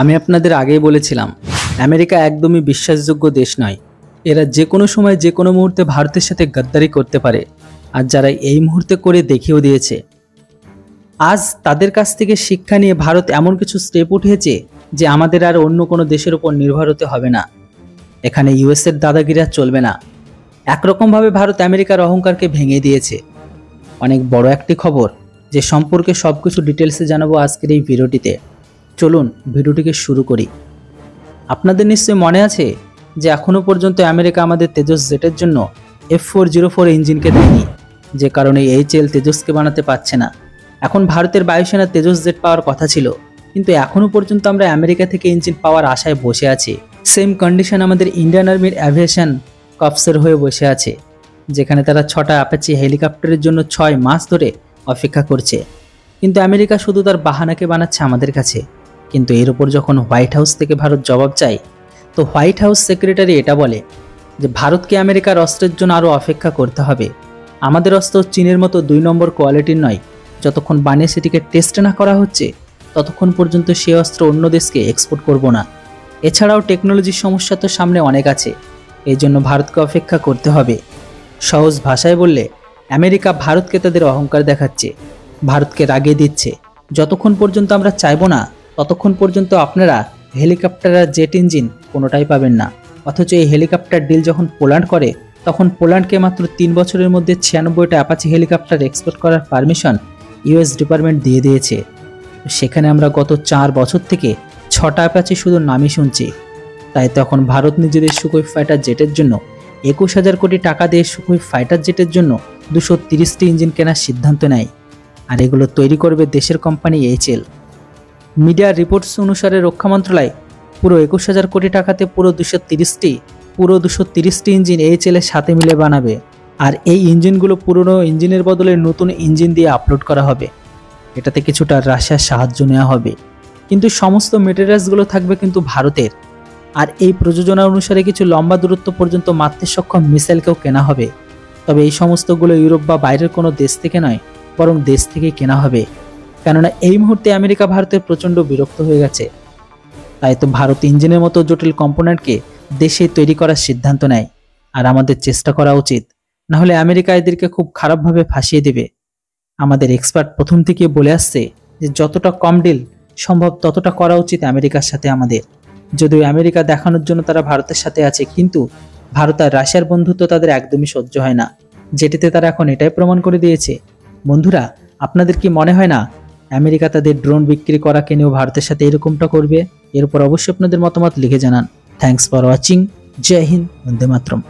আমি আপনাদের আগেই বলেছিলাম আমেরিকা একদমই বিশ্বাসযোগ্য দেশ নয়। এরা যে কোনো সময় যে কোনো মুহূর্তে ভারতের সাথে গদ্দারি করতে পারে, আর যারা এই মুহূর্তে করে দেখিয়েও দিয়েছে। আজ তাদের কাছ থেকে শিক্ষা নিয়ে ভারত এমন কিছু স্টেপ উঠিয়েছে যে আমাদের আর অন্য কোনো দেশের উপর নির্ভর হতে হবে না। এখানে ইউএসের দাদাগিরি আর চলবে না। একরকমভাবে ভারত আমেরিকার অহংকারকে ভেঙে দিয়েছে। অনেক বড় একটি খবর, যে সম্পর্কে সবকিছু ডিটেলসে জানাবো আজকের এই ভিডিওটিতে। চলুন ভিডিওটিকে শুরু করি। আপনাদের নিশ্চয়ই মনে আছে যে এখনও পর্যন্ত আমেরিকা আমাদের তেজস জেটের জন্য F404 ইঞ্জিনকে দেয়নি, যে কারণে HAL তেজসকে বানাতে পারছে না। এখন ভারতের বায়ুসেনা তেজস জেট পাওয়ার কথা ছিল, কিন্তু এখনও পর্যন্ত আমরা আমেরিকা থেকে ইঞ্জিন পাওয়ার আশায় বসে আছি। সেম কন্ডিশন আমাদের ইন্ডিয়ান আর্মির অ্যাভিয়েশন কর্পসের হয়ে বসে আছে, যেখানে তারা 6টা অ্যাপাচি হেলিকপ্টারের জন্য 6 মাস ধরে অপেক্ষা করছে। কিন্তু আমেরিকা শুধু তার বাহানাকে বানাচ্ছে আমাদের কাছে। কিন্তু এর উপর যখন হোয়াইট হাউস থেকে ভারত জবাব চায়, তো হোয়াইট হাউস সেক্রেটারি এটা বলে যে ভারতকে আমেরিকার অস্ত্রের জন্য আরও অপেক্ষা করতে হবে। আমাদের অস্ত্র চীনের মতো 2 নম্বর কোয়ালিটির নয়। যতক্ষণ বানিয়ে সেটিকে টেস্ট না করা হচ্ছে, ততক্ষণ পর্যন্ত সে অস্ত্র অন্য দেশকে এক্সপোর্ট করব না। এছাড়াও টেকনোলজির সমস্যা তো সামনে অনেক আছে, এই জন্য ভারতকে অপেক্ষা করতে হবে। সহজ ভাষায় বললে, আমেরিকা ভারতকে তাদের অহংকার দেখাচ্ছে, ভারতকে রাগিয়ে দিচ্ছে। যতক্ষণ পর্যন্ত আমরা চাইব না, ততক্ষণ পর্যন্ত আপনারা হেলিকপ্টার আর জেট ইঞ্জিন কোনোটাই পাবেন না। অথচ এই হেলিকপ্টার ডিল যখন পোল্যান্ড করে, তখন পোল্যান্ডকে মাত্র 3 বছরের মধ্যে 96টা অ্যাপাচি হেলিকপ্টার এক্সপোর্ট করার পারমিশন ইউএস ডিপার্টমেন্ট দিয়ে দিয়েছে। সেখানে আমরা গত 4 বছর থেকে 6টা অ্যাপাচি শুধু নামই শুনছি। তাই তখন ভারত নিজেদের সুখোই ফাইটার জেটের জন্য 21,000 কোটি টাকা দিয়ে সুখোই ফাইটার জেটের জন্য 230টি ইঞ্জিন কেনার সিদ্ধান্ত নেয়। আর এগুলো তৈরি করবে দেশের কোম্পানি HAL। মিডিয়া রিপোর্টস অনুসারে রক্ষা মন্ত্রণালয় পুরো 21,000 কোটি টাকাতে পুরো 230টি ইঞ্জিন HAL এর সাথে মিলে বানাবে। আর এই ইঞ্জিনগুলো পুরনো ইঞ্জিনের বদলে নতুন ইঞ্জিন দিয়ে আপলোড করা হবে। এটাতে কিছুটা রাশিয়ার সাহায্য নেওয়া হবে, কিন্তু সমস্ত মেটেরিয়ালসগুলো থাকবে কিন্তু ভারতের। আর এই প্রযোজনা অনুসারে কিছু লম্বা দূরত্ব পর্যন্ত মারতে সক্ষম মিসাইলকেও কেনা হবে। তবে এই সমস্তগুলো ইউরোপ বা বাইরের কোনো দেশ থেকে নয়, বরং দেশ থেকেই কেনা হবে। কেননা এই মুহূর্তে আমেরিকা ভারতের প্রচণ্ড বিরক্ত হয়ে গেছে। তাই তো ভারত ইঞ্জিনের মতো জটিল কম্পোনেন্টকে দেশে তৈরি করার সিদ্ধান্ত নেয়। আর আমাদের চেষ্টা করা উচিত, নাহলে আমেরিকা এদেরকে খুব খারাপভাবে ফাঁসিয়ে দেবে। আমাদের এক্সপার্ট প্রথম থেকে বলে আসছে যে যতটা কম ডিল সম্ভব ততটা করা উচিত আমেরিকার সাথে আমাদের। যদিও আমেরিকা দেখানোর জন্য তারা ভারতের সাথে আছে, কিন্তু ভারত আর রাশিয়ার বন্ধুত্ব তাদের একদমই সহ্য হয় না, যেটিতে তারা এখন এটাই প্রমাণ করে দিয়েছে। বন্ধুরা, আপনাদের কি মনে হয় না আমেরিকা তাদের ড্রোন বিক্রি করা কিনেও ভারতের সাথে এরকমটা করবে? এর উপর অবশ্যই আপনাদের মতামত লিখে জানান। Thanks for watching. জয় হিন্দ, বন্দে মাতরম।